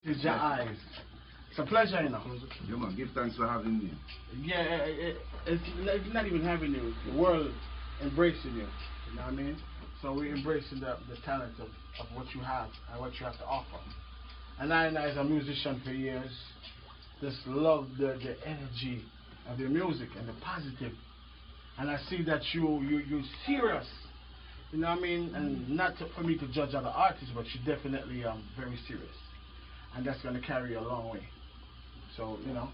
to JAH. It's a pleasure, you know. Yeah, man, give thanks for having me. Yeah, it's not even having you. The world embracing you. You know what I mean? So we're embracing the talent of what you have and what you have to offer. And I, as a musician for years, just love the energy of your music and the positive. And I see that you're serious. You know what I mean? And not for me to judge other artists, but you're definitely very serious. And that's going to carry you a long way. So, you know.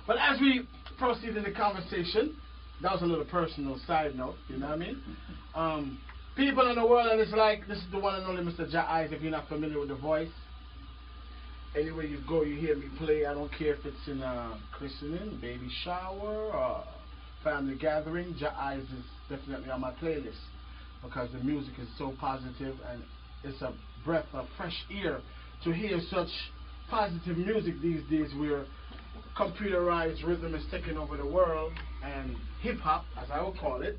But as we proceed in the conversation, that was a little personal side note, you know what I mean? People in the world, and it's like, this is the one and only Mr. JAH, if you're not familiar with the voice. Anywhere you go, you hear me play. I don't care if it's in a christening, baby shower, or family gathering. JAH is definitely on my playlist because the music is so positive and it's a breath of fresh air to hear such positive music these days where computerized rhythm is taking over the world and hip-hop, as I would call it,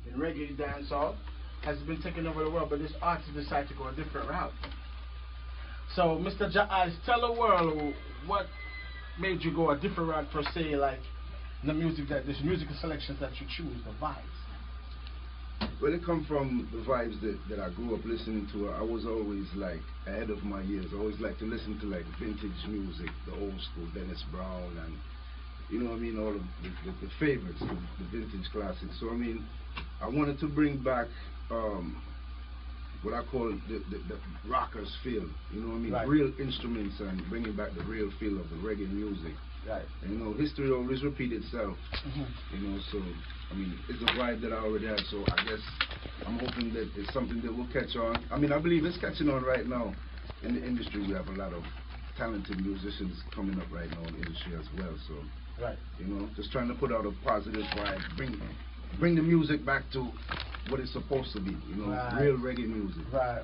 in reggae dancehall, has been taking over the world, but this artist decided to go a different route. So, Mr. JAH, tell the world what made you go a different route per se, like the music this musical selections that you choose, the vibes. Well, it come from the vibes that I grew up listening to. I was always like ahead of my years. I always like to listen to like vintage music, the old school, Dennis Brown, and you know what I mean, all of the favorites, the vintage classics. So I mean, I wanted to bring back what I call the rockers feel. You know what I mean, right. Real instruments and bringing back the real feel of the reggae music. Right. And, you know, history always repeats itself. You know, so I mean, it's a vibe that I already have. So I guess I'm hoping that it's something that will catch on. I mean, I believe it's catching on right now in the industry. We have a lot of talented musicians coming up right now in the industry as well. So, right. You know, just trying to put out a positive vibe, bring the music back to what it's supposed to be. You know, right. Real reggae music. Right.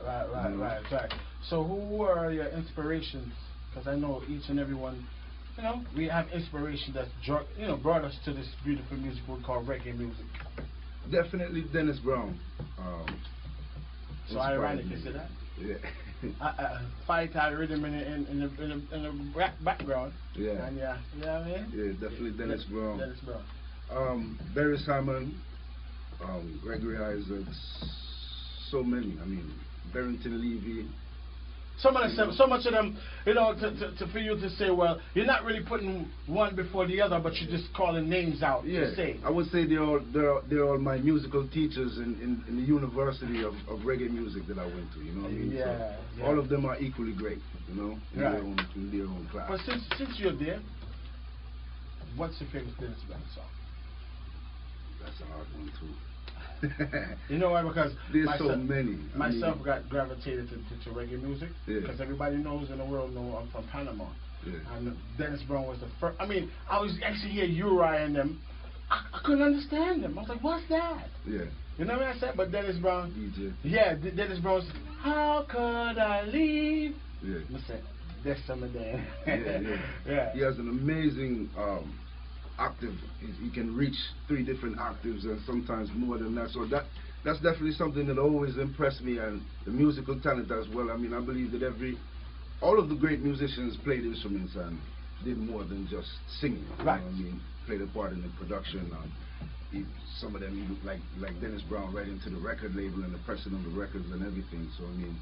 You know? Right. So who are your inspirations? Because I know each and every one. You know, we have inspiration that's brought us to this beautiful music we call reggae music. Definitely Dennis Brown. So ironic, you see that? Yeah. Fight rhythm in the background. Yeah. And yeah, you know what I mean? Yeah, definitely Dennis Brown. Dennis Brown. Barry Hammond, Gregory Isaacs, so many. I mean, Barrington Levy. So much of them, you know, for you to say, well, you're not really putting one before the other, but you're just calling names out. Yeah, to say. I would say they're all my musical teachers in the university of reggae music that I went to. You know what I mean? Yeah, so yeah. all of them are equally great. You know, in right. their own class. But since you're there, what's your favorite Dennis Brown song? That's a hard one too. You know why? Because there's so many. Myself got gravitated to reggae music because everybody knows in the world I'm from Panama. Yeah. And Dennis Brown was the first. I mean, I was actually hear Uriah and them. I couldn't understand them. I was like, what's that? Yeah. You know what I said? But Dennis Brown. DJ. Yeah, Dennis Brown said, how could I leave? Yeah. Listen, that's some of that. Yeah. He has an amazing octave. He can reach 3 different octaves and sometimes more than that. So that's definitely something that always impressed me, and the musical talent as well. I mean, I believe that all of the great musicians played instruments and did more than just singing. Right. You know what I mean, played a part in the production. Some of them, like Dennis Brown, right into the record label and the pressing of the records and everything. So I mean,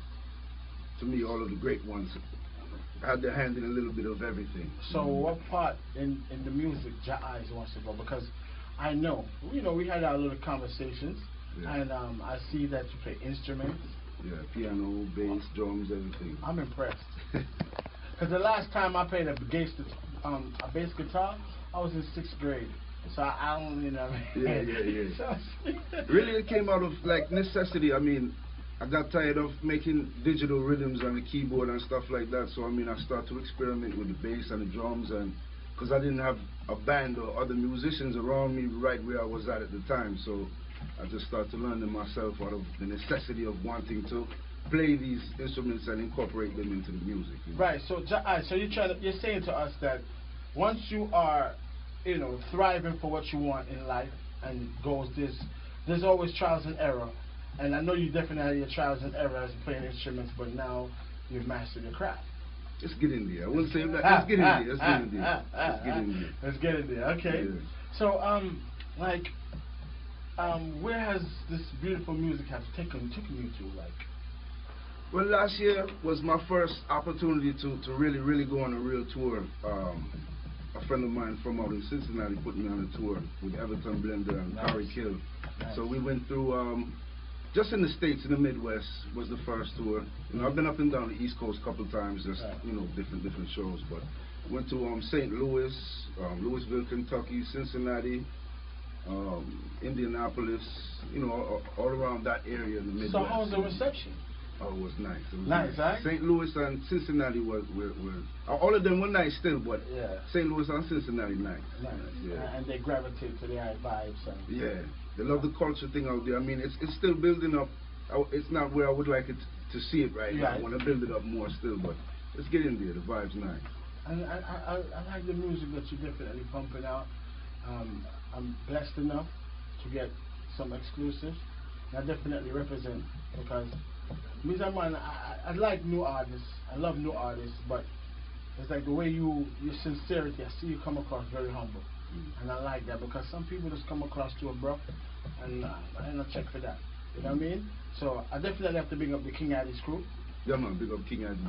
to me, all of the great ones had their hand in a little bit of everything. So what part in the music JAH wants to go? Because I know, you know, we had our little conversations, and I see that you play instruments. Yeah, piano, bass, drums, everything. I'm impressed. Because the last time I played a bass guitar, I was in 6th grade. So I don't, you know. Yeah. Really, it came out of like necessity. I mean, I got tired of making digital rhythms on the keyboard and stuff like that. So I mean, I started to experiment with the bass and the drums, and because I didn't have a band or other musicians around me right where I was at the time. So I just started to learn them myself out of the necessity of wanting to play these instruments and incorporate them into the music. You know? Right. So so you're saying to us that once you are, you know, thriving for what you want in life and goals, there's always trials and error. And I know you definitely had your trials and errors playing instruments, but now you've mastered your craft. Let's get in there. I wouldn't say that. Let's get in there. Let's get in there. Let's get in there. Let's get in there. Okay. Yeah. So, where has this beautiful music has taken you to, like? Well, last year was my first opportunity to really go on a real tour. A friend of mine from out in Cincinnati put me on a tour with Everton Blender and Corey Kill. Nice. So we went through, just in the States, in the Midwest, was the first tour. You know, I've been up and down the East Coast a couple of times, just, you know, different shows. But went to St. Louis, Louisville, Kentucky, Cincinnati, Indianapolis, you know, all around that area in the Midwest. So how was the reception? Oh, it was nice. It was nice, right? St. Louis and Cincinnati were all of them were nice still, but yeah. St. Louis and Cincinnati nice. Yeah. And they gravitate to the high vibes. And yeah, they love the culture thing out there. I mean, it's still building up. It's not where I would like it to see it right now. I want to build it up more still, but let's get in there. The vibe's nice. And I like the music that you're definitely pumping out. I'm blessed enough to get some exclusives. I definitely represent because I like new artists. I love new artists, but it's like the way your sincerity. I see you come across very humble, and I like that because some people just come across too abrupt, and I ain't no check for that. You know what I mean? So I definitely have to bring up the King Addy's crew. Yeah, man, big up King Addy's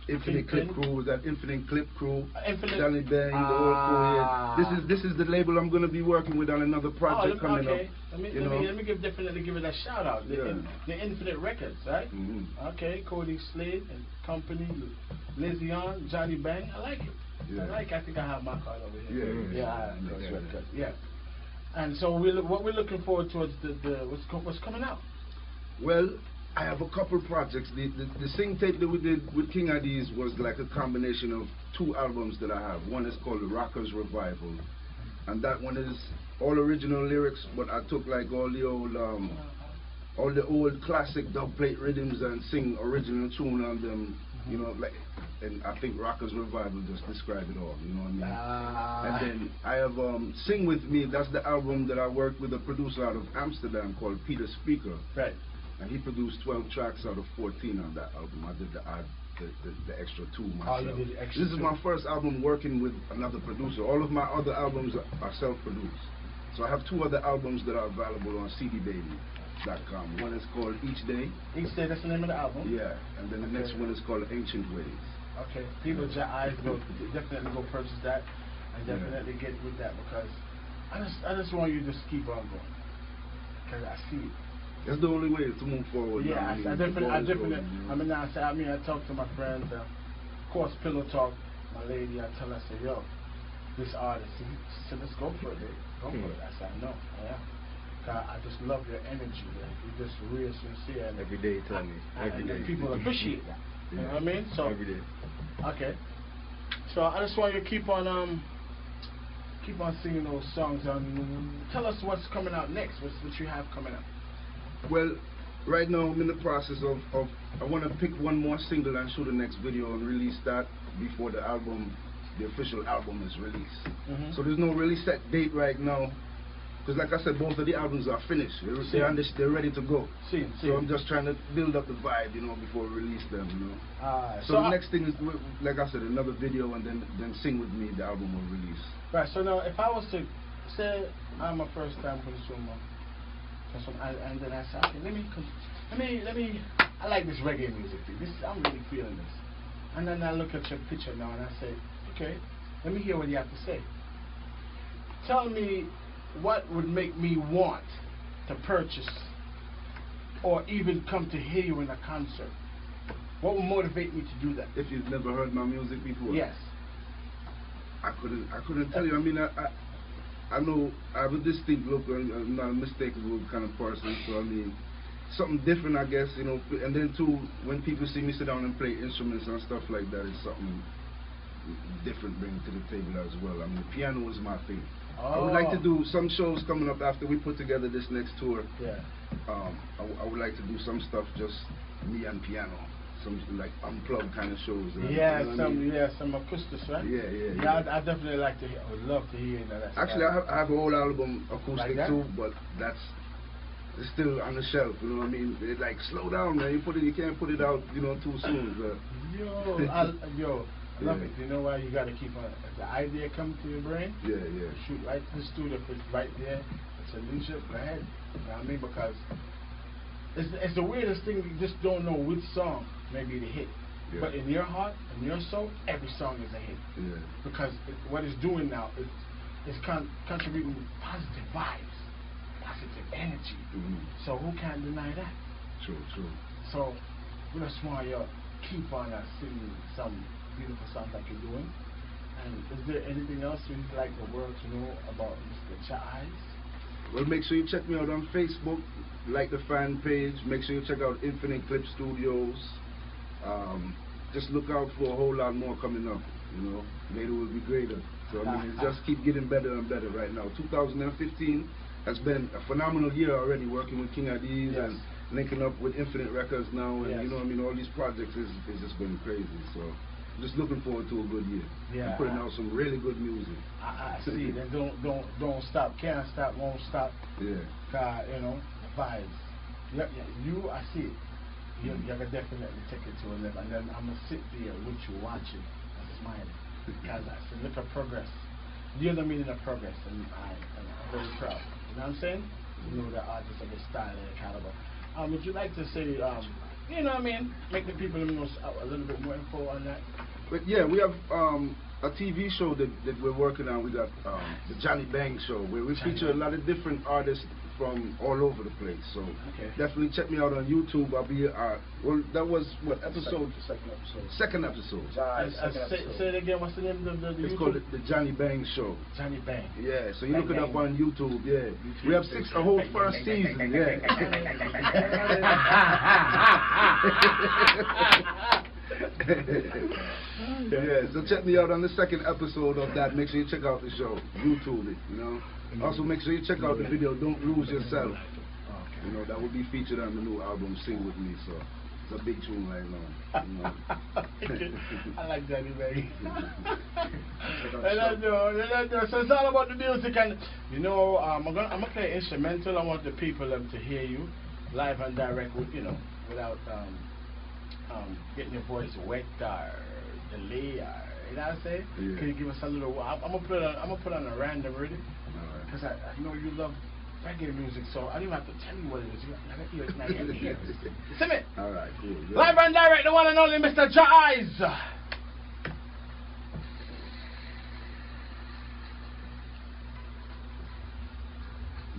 Infinite Clip Crew, that Infinite Clip Crew, Danny Bang, the whole crew here. This is the label I'm going to be working with on another project coming up. Let me definitely give it a shout out. The Infinite Records, right? Okay, Cody Slade and Company, Lizzie On, Johnny Bang. I like it. I think I have my card over here. Yeah. And so what we're looking forward to is what's coming out. Well, I have a couple projects. The sing tape that we did with King Addy's was like a combination of two albums that I have. One is called The Rockers Revival, and that one is all original lyrics, but I took like all the old classic dubplate rhythms and sing original tune on them. You know, like, and I think Rockers Revival just describe it all. You know what I mean? And then I have Sing With Me. That's the album that I worked with a producer out of Amsterdam called Peter Speaker. Right. And he produced 12 tracks out of 14 on that album. I did the extra 2 myself. Oh, you did the extra This is my first album working with another producer. All of my other albums are self-produced. So I have 2 other albums that are available on cdbaby.com. One is called Each Day. Each Day, that's the name of the album? Yeah. And then the next one is called Ancient Ways. Okay. People JAH will definitely go purchase that and definitely get with that because I just want you to just keep on going. Because I see it. That's the only way to move forward. Yeah, I definitely. I talk to my friends. Of course, Pillow Talk, my lady. I tell her, I say, yo, this artist. She said, let's go for it, babe. Go for it. I said, I know. I just love your energy. You're just real sincere. And every day, you tell me. Every day. People appreciate that. You know what I mean? So every day. Okay. So I just want you to keep on singing those songs. Tell us what's coming out next. What you have coming up. Well, right now I'm in the process of I want to pick one more single and shoot the next video and release that before the official album is released. So there's no really set date right now, because like I said, both of the albums are finished. They're ready to go. So I'm just trying to build up the vibe, you know, before we release them, you know. So the next thing is, like I said, another video, and then Sing With Me, the album will release. Right. So now, if I was to say I'm a first-time consumer. And then I said, okay, let me. I like this reggae music. I'm really feeling this. And then I look at your picture now and I say, okay, let me hear what you have to say. Tell me what would make me want to purchase or even come to hear you in a concert. What would motivate me to do that? If you've never heard my music before? Yes. I couldn't tell you. I mean, I know I have a distinct look, I'm not a mistakable kind of person, so I mean, something different, I guess, you know. And then too, when people see me sit down and play instruments and stuff like that, it's something different bringing to the table as well. I mean, the piano is my thing. I would like to do some shows coming up after we put together this next tour. Yeah. I would like to do some stuff just me and piano. Some like unplugged kind of shows. Some acoustics, right? Yeah. I definitely like to hear. I would love to hear that. Actually, I have a whole album acoustic like too, but that's it's still on the shelf, you know what I mean? They're like, slow down, man. You can't put it out, you know, too soon. But I love it. You know why you got to keep on? If the idea comes to your brain, shoot right to the studio. If it's right there, it's a leisure. Go ahead. You know what I mean? Because it's the weirdest thing. You just don't know which song may be the hit. Yeah. But in your heart, in your soul, every song is a hit. Yeah. Because what it's doing now, it's contributing positive vibes, positive energy. So who can deny that? True. So we just want you keep on singing some beautiful songs like you're doing. And is there anything else you'd like the world to know about Mr. JAH? Well, make sure you check me out on Facebook, like the fan page. Make sure you check out Infinite Clip Studios. Just look out for a whole lot more coming up. You know, later will be greater. So I mean, it just keep getting better and better right now. 2015 has been a phenomenal year already, working with King Addies and linking up with Infinite Records now, and you know what I mean. All these projects is just been crazy. So just looking forward to a good year. And putting out some really good music. I see. Then don't stop, can't stop, won't stop. Yeah. You know, vibes. You, I see it. You're gonna definitely take it to a level, and then I'm gonna sit there with you watching and smiling because I said, look at progress. You're the meaning of progress, and I'm very proud. You know what I'm saying? You know the artists of the style and the caliber. Would you like to say, you know what I mean, make the people know a little bit more info on that? But yeah, we have a TV show that we're working on. We got the Johnny Bang Show, where we feature a lot of different artists from all over the place. So definitely check me out on YouTube. I'll be well, that was what episode? Second episode. Say it again. What's the name of the It's YouTube? called the Johnny Bang Show. Johnny Bang. Yeah, so you look it up on YouTube. Yeah, we have a whole first season. Yeah. Yeah, so check me out on the second episode of that. Make sure you check out the show. YouTube it, you know. Also make sure you check out the video Don't Lose Yourself. You know, that will be featured on the new album Sing With Me, so it's a big tune right now. You know. I like Johnny Bang. So it's all about the music, and you know, I'm gonna play instrumental. I want the people to hear you live and direct, with, you know, without getting your voice wet or delay, or, you know what I'm saying? Yeah. Can you give us a little? I'm gonna put on a random ready, because I know you love reggae music, so I don't even have to tell you what it is. You gotta hear it now. You gotta hear it. See me? All right, cool. Live and direct, the one and only Mr. JAH.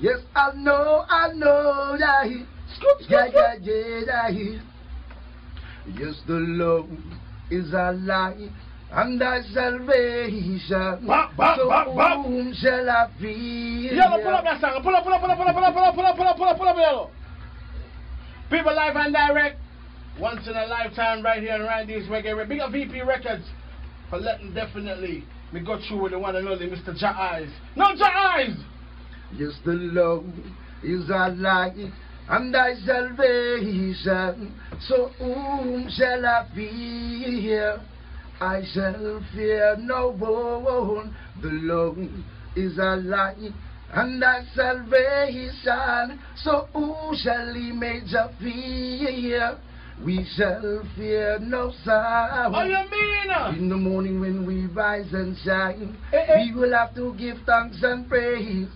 Yes, I know, yeah. Yes, the Lord is our light and our salvation. So whom shall I fear? Yellow, pull up that song. Pull up, Yellow. People live and direct, once in a lifetime, right here on RANDYS Reggae. Big up VP Records for letting definitely me go through with the one and only Mr. JAH. No JAH! Yes, the Lord is our light and thy salvation. So whom shall I fear? I shall fear no one. The Lord is our light and thy salvation. So who shall he make us fear? We shall fear no sound. Oh, you mean? In the morning when we rise and shine, we will have to give thanks and praise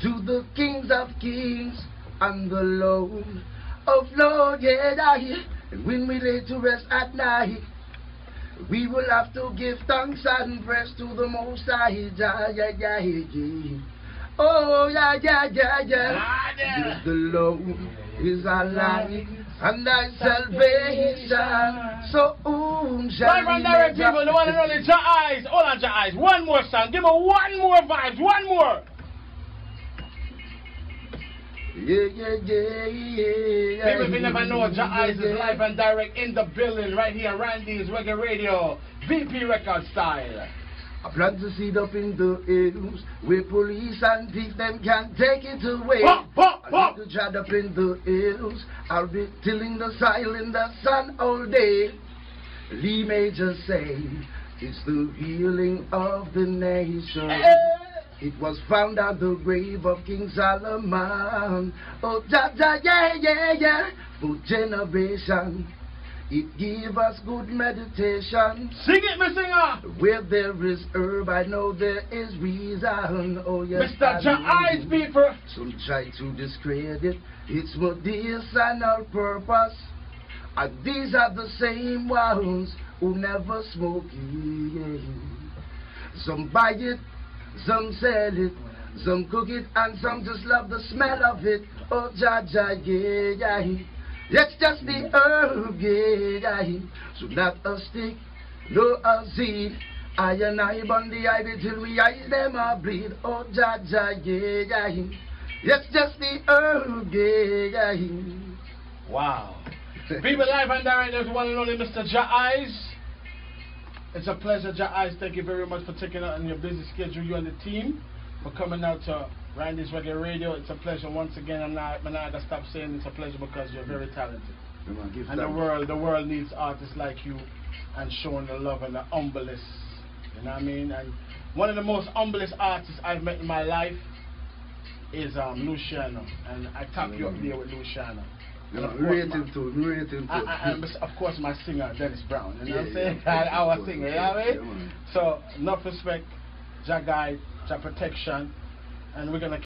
to the kings of kings and the Lord of lords, and when we lay to rest at night, we will have to give thanks and praise to the Most High. Oh, yes, the Lord is our light and thy salvation. So whom shall we direct people, the one and only JAH. Hold on, JAH. One more song. Give me one more vibes. One more. Yeah. People, if you never know, JAH is live and direct in the building right here, RANDYS Reggae Radio, VP Record style. I plant the seed up in the hills where police and thief them can't take it away. I need to jad up in the hills. I'll be tilling the soil in the sun all day. Lee Major say it's the healing of the nation. It was found at the grave of King Solomon. Oh, Jah, Jah, yeah, yeah, yeah. For generation, it give us good meditation. Sing it, my singer. Where there is herb, I know there is reason. Oh, yes, Mr. JAH, people. Some try to discredit its medicinal purpose. And these are the same ones who never smoke it. Some buy it, some sell it, some cook it, and some just love the smell of it. Oh, Jah, Jah, yeah, yeah. It's just the herb, yeah, yeah. So not a stick, no a seed. I and I bun the ivy till we eyes them a bleed. Oh, Jah, Jah, yeah, yeah. It's just the herb, yeah, yeah. Wow. People live and direct, there's one and only Mr. JAH. It's a pleasure, JAH. Thank you very much for taking out on your busy schedule, you and the team, for coming out to RANDYS Reggae Radio. It's a pleasure once again. I'm not gonna stop saying it's a pleasure because you're very talented. And the world needs artists like you and showing the love and the humblest. You know what I mean? And one of the most humblest artists I've met in my life is Luciano. And I tap you up there with Luciano. And of course my singer Dennis Brown, you know what I'm saying? Our singer, you know what I mean? So enough respect, Jah guide, Jah protection, and we're gonna